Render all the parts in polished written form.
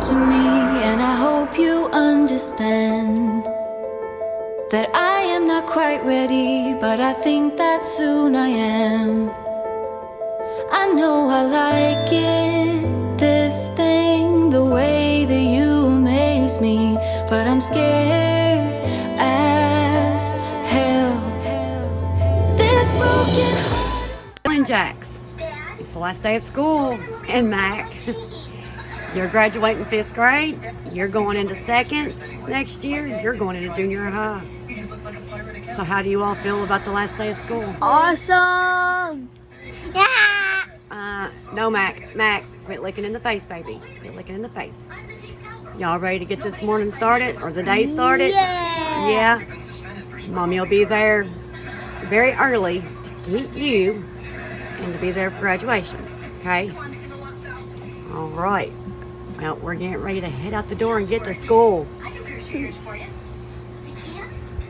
to me, and I hope you understand that I am not quite ready, but I think that soon I am. I know I like it, this thing, the way that you amaze me, but I'm scared as hell. This broken heart. Morning, Jax. It's the last day of school, and Mac, you're graduating 5th grade. You're going into 2nd next year. You're going into junior high. So how do you all feel about the last day of school? Awesome! Yeah! No, Mac, quit licking in the face, baby. Quit licking in the face. Y'all ready to get this morning started, or the day started? Yeah! Yeah. Mommy will be there very early to get you and to be there for graduation, okay? All right. Well, we're getting ready to head out the door and get to school.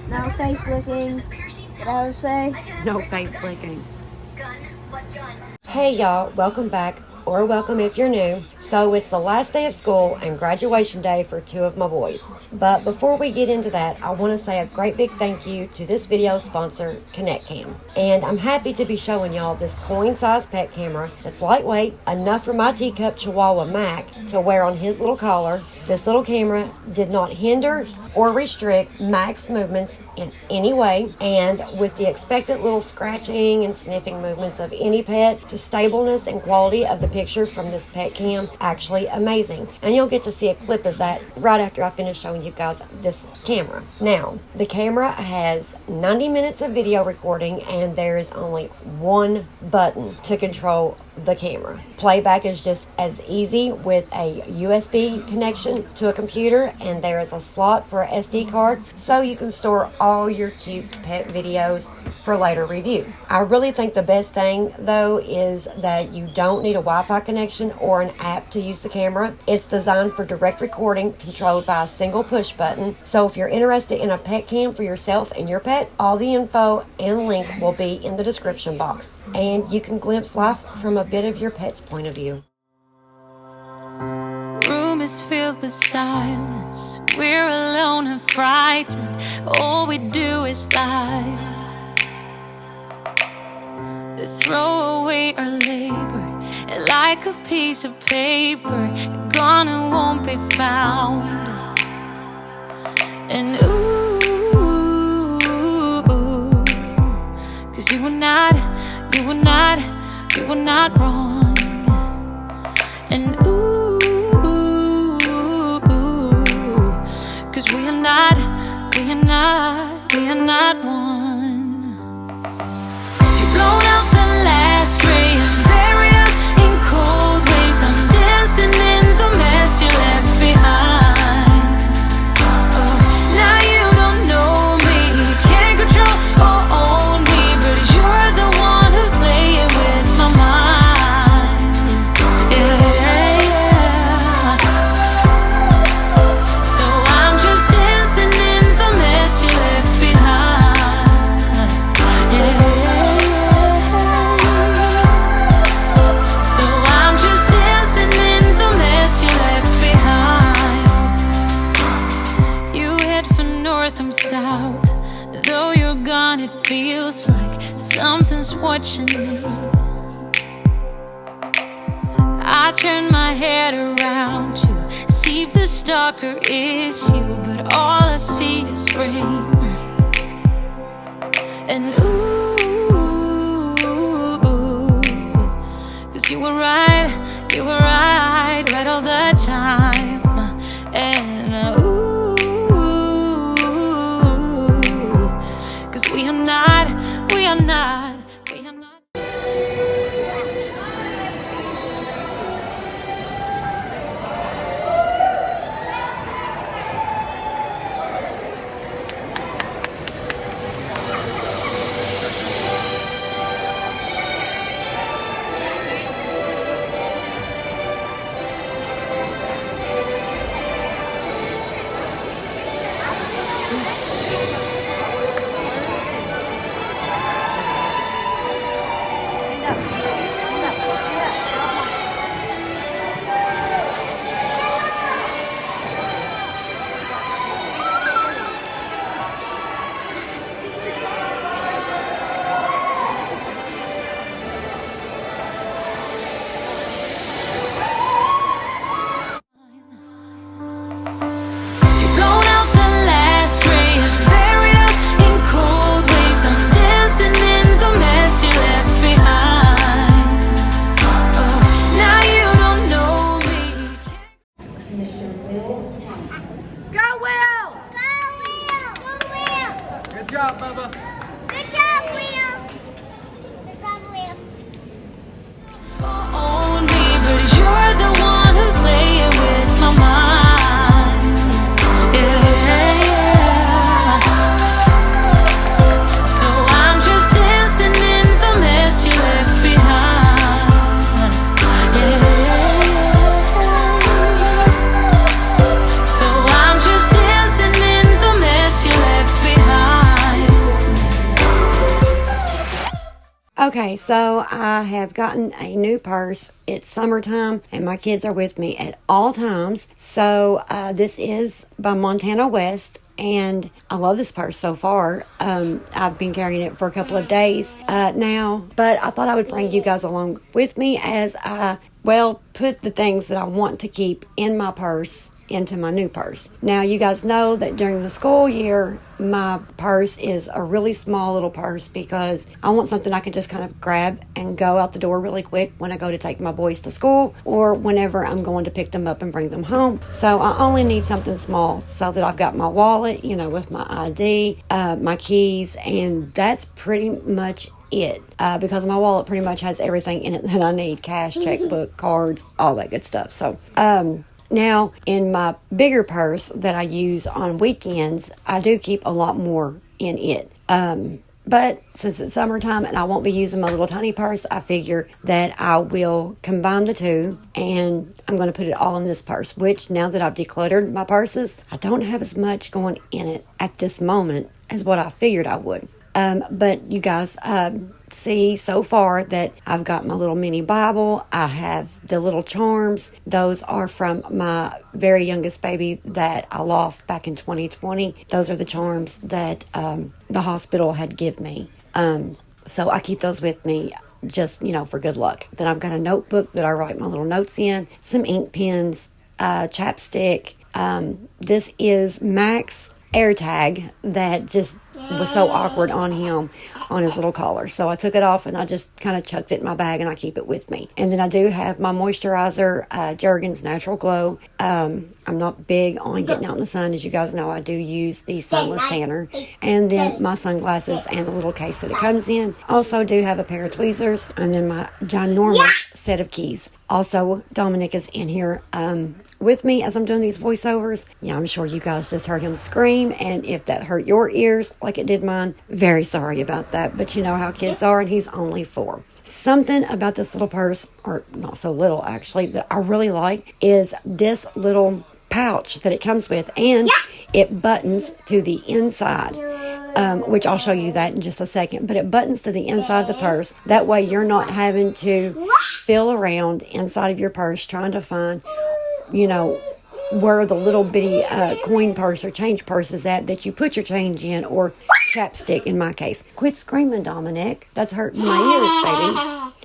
No face licking. Get out of face. No face licking. Hey y'all, welcome back, or welcome if you're new. So it's the last day of school and graduation day for 2 of my boys. But before we get into that, I want to say a great big thank you to this video sponsor, ConnectCam. And I'm happy to be showing y'all this coin-sized pet camera that's lightweight, enough for my teacup Chihuahua Mac to wear on his little collar. This little camera did not hinder or restrict Mac's movements in any way, and with the expected little scratching and sniffing movements of any pet, the stableness and quality of the picture from this pet cam actually amazing. And you'll get to see a clip of that right after I finish showing you guys this camera. Now, the camera has 90 minutes of video recording, and there is only one button to control the camera. Playback is just as easy with a USB connection to a computer, and there is a slot for a SD card, so you can store all your cute pet videos for later review. I really think the best thing though is that you don't need a Wi-Fi connection or an app to use the camera. It's designed for direct recording, controlled by a single push button. So if you're interested in a pet cam for yourself and your pet, all the info and link will be in the description box, and you can glimpse life from a bit of your pet's point of view. Room is filled with silence. We're alone and frightened. All we do is lie. They throw away our labor like a piece of paper, gone and won't be found. And ooh, 'cause you were not wrong. And ooh, 'cause we are not one. You've blown out the last ray and buried us in cold waves. I'm dancing in the mess you left behind. Oh, now you don't know me, can't control or own me, but you're the one who's playing with my mind. Yeah. So I'm just dancing in the mess you left behind. Yeah. So I'm just dancing in the mess you left behind. You head for north, I'm south. Though you're gone, it feels like something's watching me. I turn my head around to see if the stalker is you, but all I see is rain. And ooh, 'cause you were right all the time. And ooh, 'cause we are not. job, Bubba. Good job, Liam. Good job, Liam. Own me, but you're the one who's playing with my mind. Yeah. So I'm just dancing in the mess you left behind. Yeah. So I'm just dancing in the mess you left behind. Okay, so I have gotten a new purse. It's summertime, and my kids are with me at all times. So this is by Montana West, and I love this purse so far. I've been carrying it for a couple of days now, but I thought I would bring you guys along with me as I, put the things that I want to keep in my purse into my new purse. Now, you guys know that during the school year, my purse is a really small little purse because I want something I can just kind of grab and go out the door really quick when I go to take my boys to school or whenever I'm going to pick them up and bring them home. So I only need something small so that I've got my wallet, with my ID, my keys, and that's pretty much it, because my wallet pretty much has everything in it that I need: cash, checkbook, cards, all that good stuff. So now, in my bigger purse that I use on weekends, I do keep a lot more in it. But since it's summertime and I won't be using my little tiny purse, I figure that I will combine the two, and I'm going to put it all in this purse, which now that I've decluttered my purses, I don't have as much going in it at this moment as what I figured I would. But you guys see so far that I've got my little mini Bible. I have the little charms. Those are from my very youngest baby that I lost back in 2020. Those are the charms that the hospital had given me. So I keep those with me just, for good luck. Then I've got a notebook that I write my little notes in, some ink pens, chapstick. This is Max AirTag that just was so awkward on him on his little collar. So I took it off and I just kind of chucked it in my bag and I keep it with me. And then I do have my moisturizer, Jergens Natural Glow. I'm not big on getting out in the sun. As you guys know, I do use the sunless tanner. And then my sunglasses and the little case that it comes in. Also do have a pair of tweezers and then my ginormous set of keys. Also, Dominic is in here with me as I'm doing these voiceovers. Yeah, I'm sure you guys just heard him scream, and if that hurt your ears like it did mine, very sorry about that, but you know how kids are, and he's only 4. Something about this little purse, or not so little actually, that I really like is this little pouch that it comes with, and it buttons to the inside. Which I'll show you that in just a second, but it buttons to the inside of the purse. That way you're not having to feel around inside of your purse trying to find, where the little bitty coin purse or change purse is at that you put your change in, or chapstick in my case. Quit screaming, Dominic. That's hurting my ears,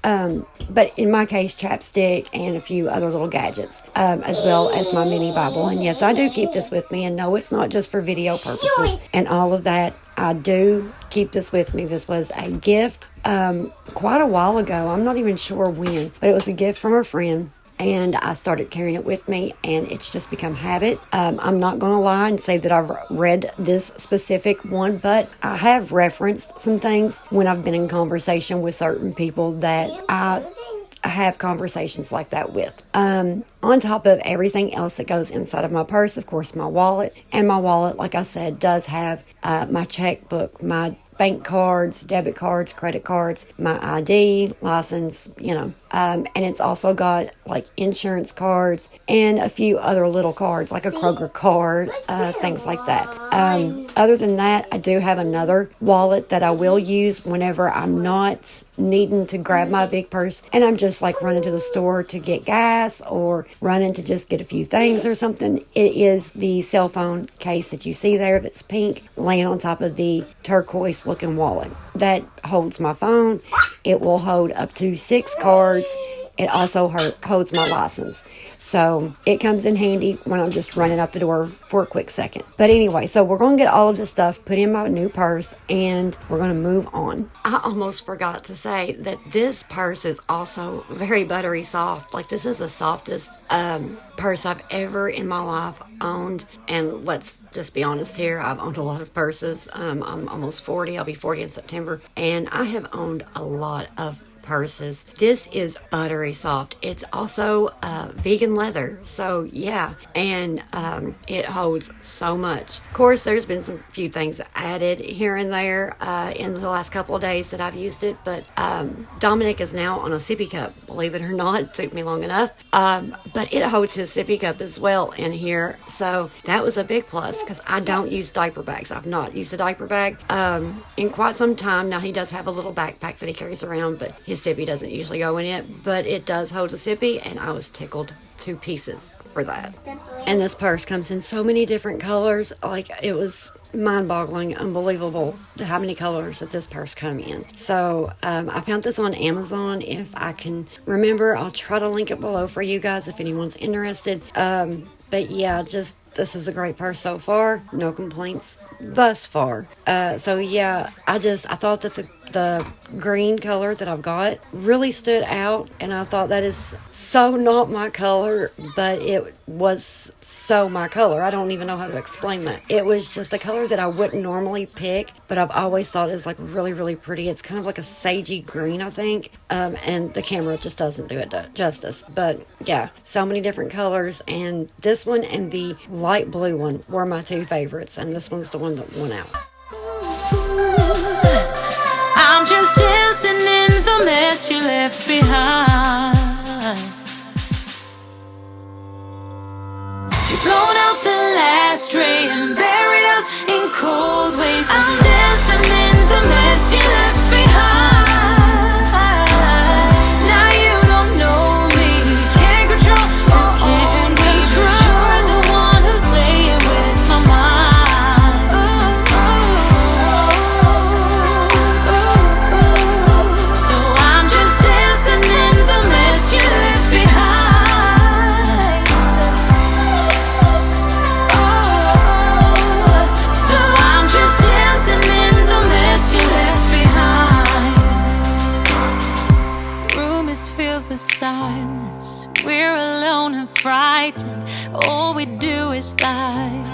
baby. But in my case, chapstick and a few other little gadgets, as well as my mini Bible. And yes, I do keep this with me. And no, it's not just for video purposes and all of that. I do keep this with me. This was a gift quite a while ago. I'm not even sure when, but it was a gift from a friend. And I started carrying it with me, and it's just become habit. I'm not going to lie and say that I've read this specific one, but I have referenced some things when I've been in conversation with certain people that I have conversations like that with. On top of everything else that goes inside of my purse, of course, my wallet. And my wallet, like I said, does have my checkbook, my bank cards, debit cards, credit cards, my ID, license, and it's also got like insurance cards and a few other little cards, like a Kroger card, things like that. Other than that, I do have another wallet that I will use whenever I'm not needing to grab my big purse and I'm just like running to the store to get gas or running to just get a few things or something. It is the cell phone case that you see there that's pink, laying on top of the turquoise looking wallet that holds my phone. It will hold up to 6 cards it also holds my license. So it comes in handy when I'm just running out the door for a quick second. But anyway, so we're going to get all of this stuff put in my new purse and we're going to move on. I almost forgot to say that this purse is also very buttery soft. Like, this is the softest purse I've ever in my life owned. And let's just be honest here, I've owned a lot of purses. I'm almost 40. I'll be 40 in September. And I have owned a lot of purses. This is buttery soft. It's also vegan leather, so yeah, and it holds so much. Of course, there's been some few things added here and there in the last couple of days that I've used it, but Dominic is now on a sippy cup, believe it or not. It took me long enough, but it holds his sippy cup as well in here, so that was a big plus because I don't use diaper bags. I've not used a diaper bag in quite some time. Now, he does have a little backpack that he carries around, but his sippy doesn't usually go in it, but it does hold a sippy, and I was tickled to pieces for that. And this purse comes in so many different colors. Like, it was mind-boggling, unbelievable how many colors that this purse come in. So I found this on Amazon. If I can remember, I'll try to link it below for you guys if anyone's interested. But yeah, just this is a great purse so far. No complaints thus far. So yeah, I thought that the green color that I've got really stood out, and I thought that is so not my color, but it was so my color. I don't even know how to explain that. It was just a color that I wouldn't normally pick, but I've always thought is like really, really pretty. It's kind of like a sagey green, I think, and the camera just doesn't do it justice. But yeah, so many different colors, and this one and the light blue one were my two favorites, and this one's the one that won out. I'm just dancing in the mess you left behind. You've blown out the last ray and buried us in cold waves. I'm dancing in the mess you left behind. Now you don't know me, can't control, can't control. You're the one who's playing with my mind. Silence, we're alone and frightened. All we do is lie.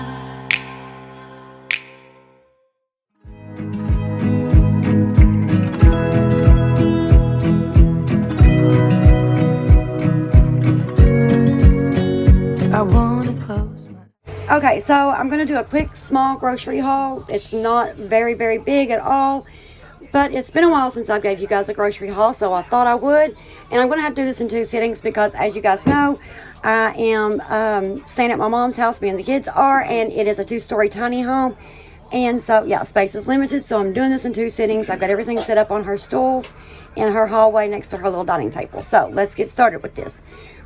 I wanna close my... Okay, so I'm going to do a quick small grocery haul. It's not very, very big at all, but it's been a while since I gave you guys a grocery haul, so I thought I would. And I'm going to have to do this in 2 sittings because, as you guys know, I am staying at my mom's house, me and the kids are, and it is a 2-story tiny home. And so, yeah, space is limited, so I'm doing this in 2 sittings. I've got everything set up on her stools in her hallway next to her little dining table. So let's get started with this.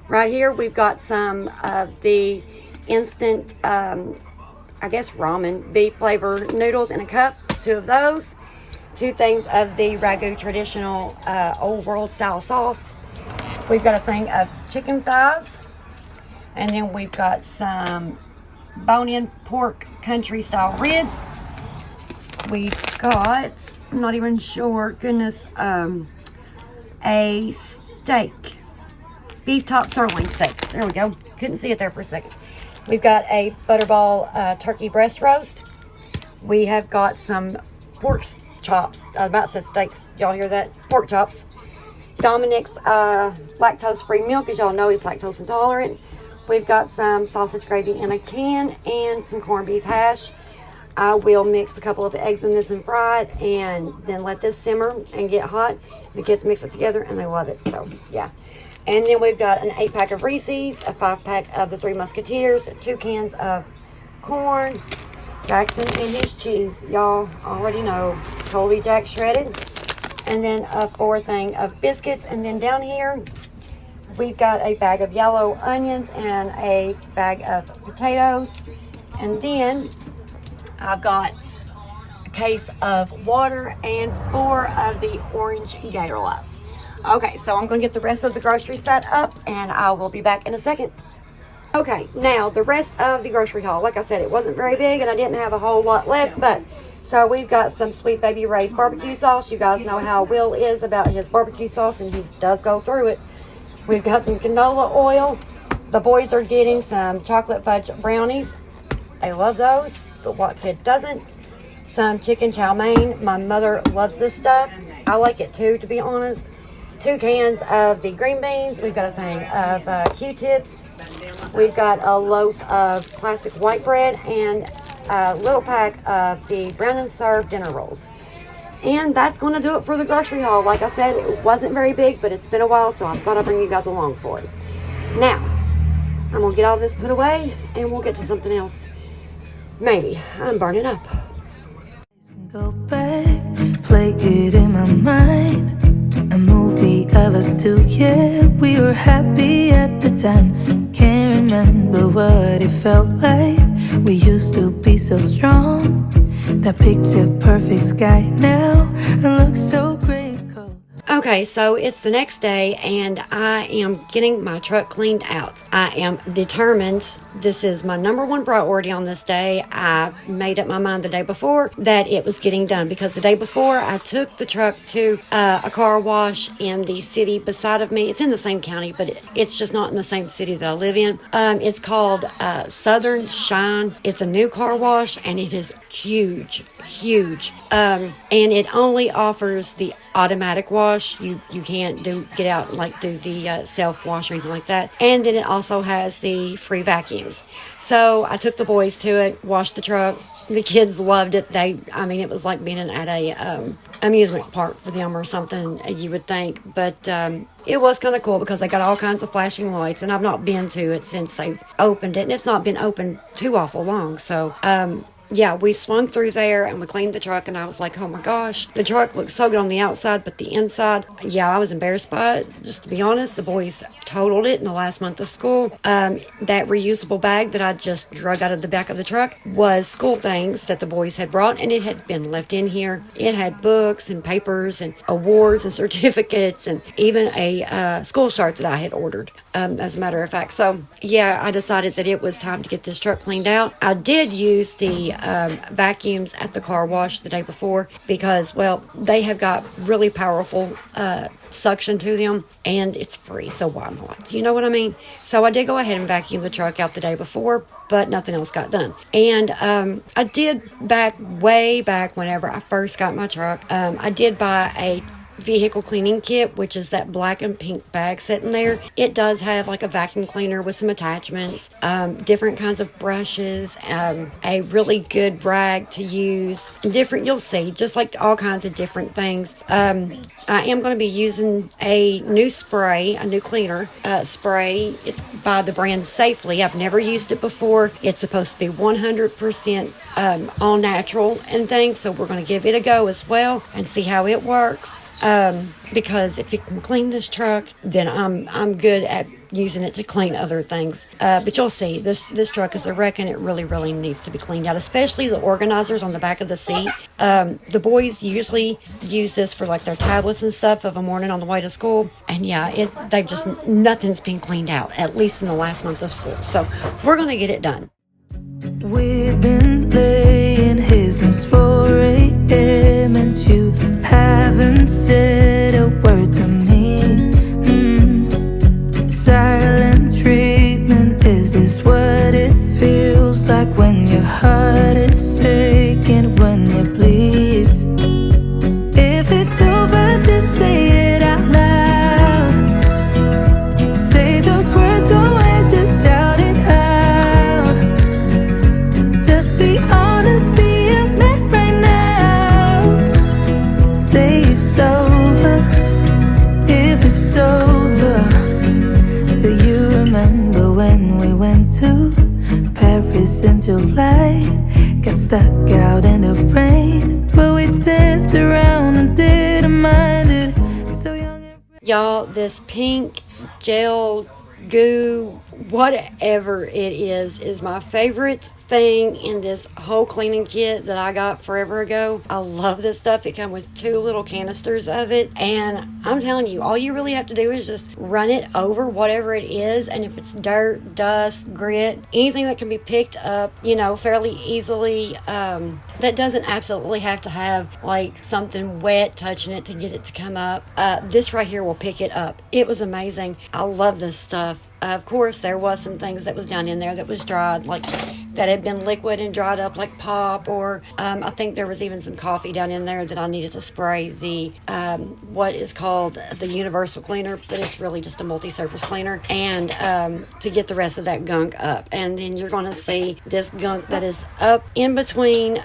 Right here, we've got some of the instant, I guess, ramen beef flavor noodles in a cup, 2 of those. 2 things of the Ragu traditional old world style sauce. We've got a thing of chicken thighs, and then we've got some bone-in pork country style ribs. We've got, I'm not even sure, goodness, a steak, beef top sirloin steak. There we go. Couldn't see it there for a second. We've got a butterball turkey breast roast. We have got some pork chops. I was about to say steaks. Y'all hear that? Pork chops. Dominic's lactose-free milk. As y'all know, he's lactose intolerant. We've got some sausage gravy in a can and some corned beef hash. I will mix a couple of eggs in this and fry it, and then let this simmer and get hot. The kids mix it together, and they love it. So, yeah. And then we've got an 8-pack of Reese's, a 5-pack of the 3 Musketeers, 2 cans of corn, Jackson and his cheese, y'all already know, Colby Jack shredded, and then a 4 thing of biscuits. And then down here we've got a bag of yellow onions and a bag of potatoes, and then I've got a case of water and 4 of the orange Gator Lights. Okay, so I'm going to get the rest of the groceries set up, and I will be back in a second. Okay, now the rest of the grocery haul. Like I said, it wasn't very big, and I didn't have a whole lot left, but so we've got some Sweet Baby Ray's barbecue sauce. You guys know how Will is about his barbecue sauce, and he does go through it. We've got some canola oil. The boys are getting some chocolate fudge brownies. They love those, but what kid doesn't? Some chicken chow mein. My mother loves this stuff. I like it too, to be honest. 2 cans of the green beans. We've got a thing of Q-tips. We've got a loaf of classic white bread and a little pack of the Brown and Serve dinner rolls. And that's going to do it for the grocery haul. Like I said, it wasn't very big, but it's been a while, so I thought I'd bring you guys along for it. Now, I'm going to get all this put away, and we'll get to something else. Maybe. I'm burning up. Go back, play it in my mind. A movie of us two, yeah, we were happy at the time. Can't remember what it felt like. We used to be so strong. That picture perfect sky now, it looks so great cold. Okay, so it's the next day, and I am getting my truck cleaned out. I am determined. This is my number one priority on this day. I made up my mind the day before that it was getting done, because the day before I took the truck to a car wash in the city beside of me. It's in the same county, but it's just not in the same city that I live in. It's called Southern Shine. It's a new car wash, and it is huge. And it only offers the automatic wash. You can't get out and like do the self wash or anything like that. And then it also has the free vacuums. So I took the boys to it, washed the truck. The kids loved it. It was like being at a amusement park for them or something, you would think. But it was kind of cool because they got all kinds of flashing lights, and I've not been to it since they've opened it, and it's not been open too awful long. So yeah, we swung through there and we cleaned the truck, and I was like, oh my gosh, the truck looks so good on the outside, but the inside, yeah, I was embarrassed by it. Just to be honest, the boys totaled it in the last month of school. That reusable bag that I just drug out of the back of the truck was school things that the boys had brought, and it had been left in here. It had books and papers and awards and certificates and even a school shirt that I had ordered, as a matter of fact. So yeah, I decided that it was time to get this truck cleaned out. I did use the vacuums at the car wash the day before because, well, they have got really powerful suction to them, and it's free, so why not? You know what I mean? So I did go ahead and vacuum the truck out the day before, but nothing else got done. And I did way back whenever I first got my truck, I did buy a vehicle cleaning kit, which is that black and pink bag sitting there. It does have like a vacuum cleaner with some attachments, different kinds of brushes, a really good rag to use, you'll see, just like all kinds of different things. I am going to be using a new spray, a new cleaner spray. It's by the brand Safely. I've never used it before. It's supposed to be 100% all natural and things, so we're going to give it a go as well and see how it works. Because if it can clean this truck, then I'm good at using it to clean other things. But you'll see, this truck is a wreck, and it really needs to be cleaned out, especially the organizers on the back of the seat. The boys usually use this for like their tablets and stuff of a morning on the way to school. And yeah, nothing's been cleaned out, at least in the last month of school. So we're going to get it done. We've been laying here since 4 a.m. and you haven't said a word to me. Silent treatment, is this what it feels like when your heart is aching, when it bleeds? If it's over, just say it out loud. Say those words, go ahead, just shout it out. Be honest, be a man right now. Say it's over, if it's over. Do you remember when we went to Paris in July? Got stuck out in the rain, but we danced around and didn't mind it. So young and Y'all, this pink gel goo whatever it is my favorite thing in this whole cleaning kit that I got forever ago. I love this stuff. It comes with 2 little canisters of it, and I'm telling you, all you really have to do is just run it over whatever it is, and if it's dirt, dust, grit, anything that can be picked up, fairly easily, that doesn't absolutely have to have like something wet touching it to get it to come up. This right here will pick it up. It was amazing. I love this stuff. Of course, there was some things that was down in there that was dried, like that had been liquid and dried up, like pop, or I think there was even some coffee down in there that I needed to spray the what is called the universal cleaner, but it's really just a multi-surface cleaner, and to get the rest of that gunk up. And then you're going to see this gunk that is up in between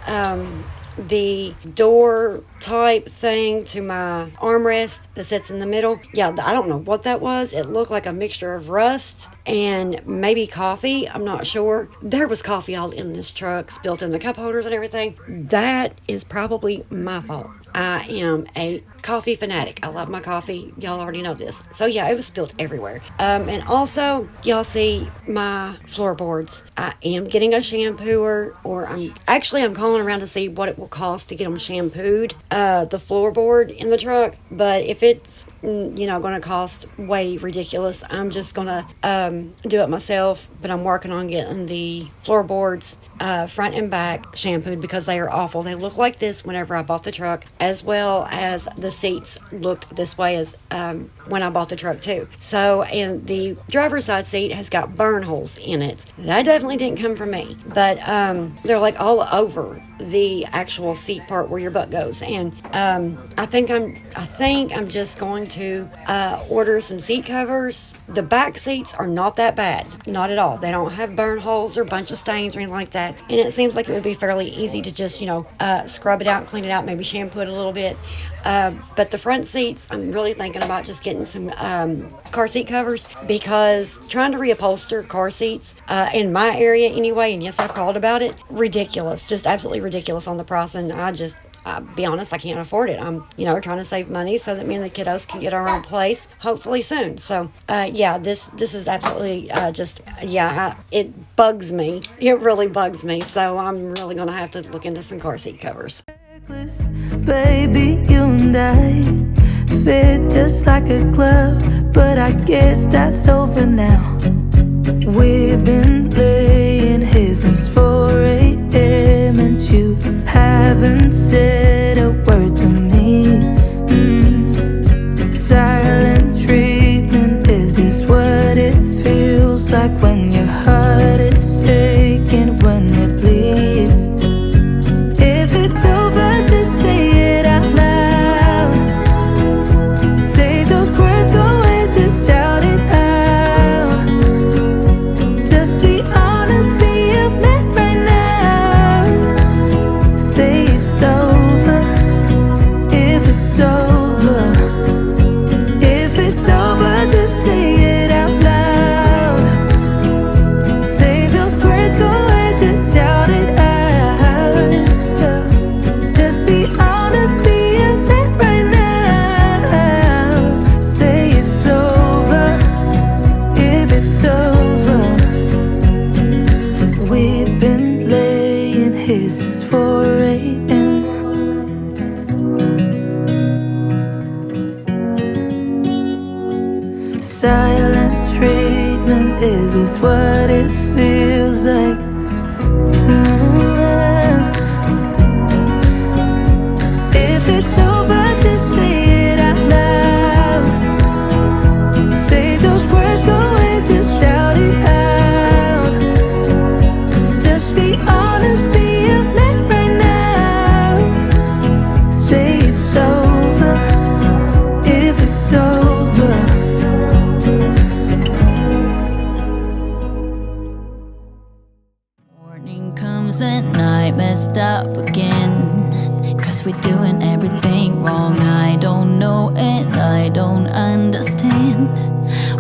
the door type thing to my armrest that sits in the middle. Yeah, I don't know what that was. It looked like a mixture of rust and maybe coffee. I'm not sure. There was coffee all in this truck, spilled in the cup holders and everything. That is probably my fault. I am a coffee fanatic. I love my coffee. Y'all already know this. So yeah, it was spilled everywhere. And also, y'all see my floorboards. I am getting a shampooer, or I'm calling around to see what it will cost to get them shampooed. The floorboard in the truck. But if it's going to cost way ridiculous, I'm just going to do it myself. But I'm working on getting the floorboards front and back shampooed because they are awful. They look like this whenever I bought the truck, as well as the seats looked this way as when I bought the truck too. So, and the driver's side seat has got burn holes in it. That definitely didn't come from me, but they're like all over the actual seat part where your butt goes. And I think I'm just going to order some seat covers. The back seats are not that bad, not at all. They don't have burn holes or bunch of stains or anything like that. And it seems like it would be fairly easy to just scrub it out, clean it out, maybe shampoo it a little bit. But the front seats, I'm really thinking about just getting some car seat covers, because trying to reupholster car seats in my area anyway, and yes, I've called about it, ridiculous, just absolutely ridiculous on the price. And I'll be honest, I can't afford it. I'm, trying to save money so that me and the kiddos can get our own place hopefully soon. So, this is absolutely it bugs me. It really bugs me. So I'm really going to have to look into some car seat covers. Baby, you and I fit just like a glove, but I guess that's over now. We've been laying here since 4 a.m. and you haven't said a word to me. Silent treatment, is this what it feels like when your heart is aching, when it bleeds? If it's over, just say it out loud. Say those words, go ahead, just shout it out. Just be honest, be a man right now. Say it's over. If it's over, if it's over, just say it out loud. Say those words, go ahead, just shout it out. Just be honest, be a man right now. Say it's over. If it's over. We've been laying here since 4 a.m. Silent treatment, is this what it feels like? If it's over, just say it out loud. Say those words, go ahead, just shout it out. Just be honest, be a man right now. Say it's over. If it's over. Morning comes at night, messed up again. 'Cause we're doing everything wrong. I don't know and I don't understand.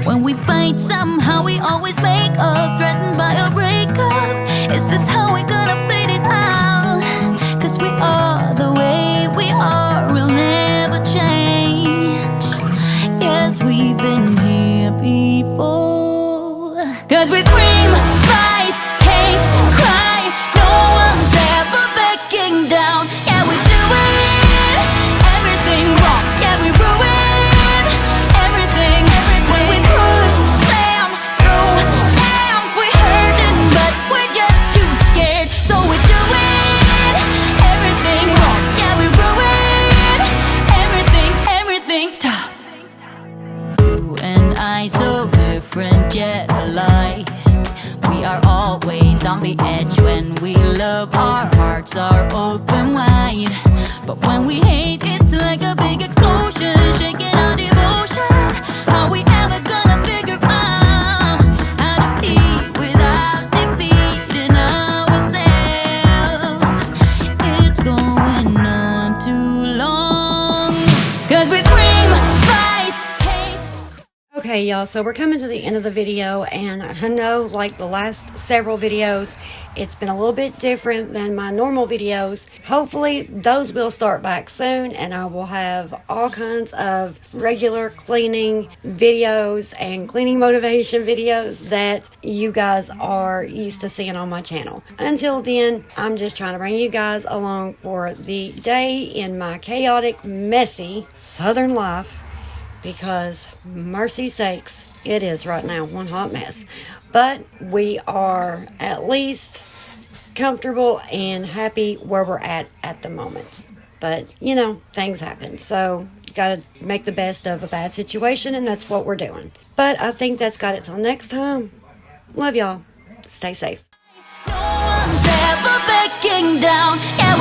When we fight, somehow we always make up, threatened by a breakup. Is this how we're gonna fade it out? 'Cause we are the way we are, we'll never change. Yes, we've been here before. 'Cause we scream, fight, hate, cry. No one's ever backing down. Yeah, we do it. Everything wrong. Yeah, we ruin everything. When we push, slam, throw, damn, we hurting, but we're just too scared. So we do it. Everything wrong. Yeah, we ruin everything. Stop. You and I so different yet alike. We are always on the edge when we love. Our hearts are open wide. But when we hate, it's like a big explosion, shaking our devotion. How we ever gonna figure out how to be without defeating ourselves? It's going on too long. 'Cause we scream, fight, hate. Okay, y'all, so we're coming to the end of the video, and I know, like the last several videos, it's been a little bit different than my normal videos. Hopefully, those will start back soon, and I will have all kinds of regular cleaning videos and cleaning motivation videos that you guys are used to seeing on my channel. Until then, I'm just trying to bring you guys along for the day in my chaotic, messy Southern life. Because, mercy sakes, it is right now one hot mess. But we are at least comfortable and happy where we're at the moment. But, you know, things happen. So, gotta make the best of a bad situation, and that's what we're doing. But I think that's got it till next time. Love y'all. Stay safe. No one's ever backing down. Yeah,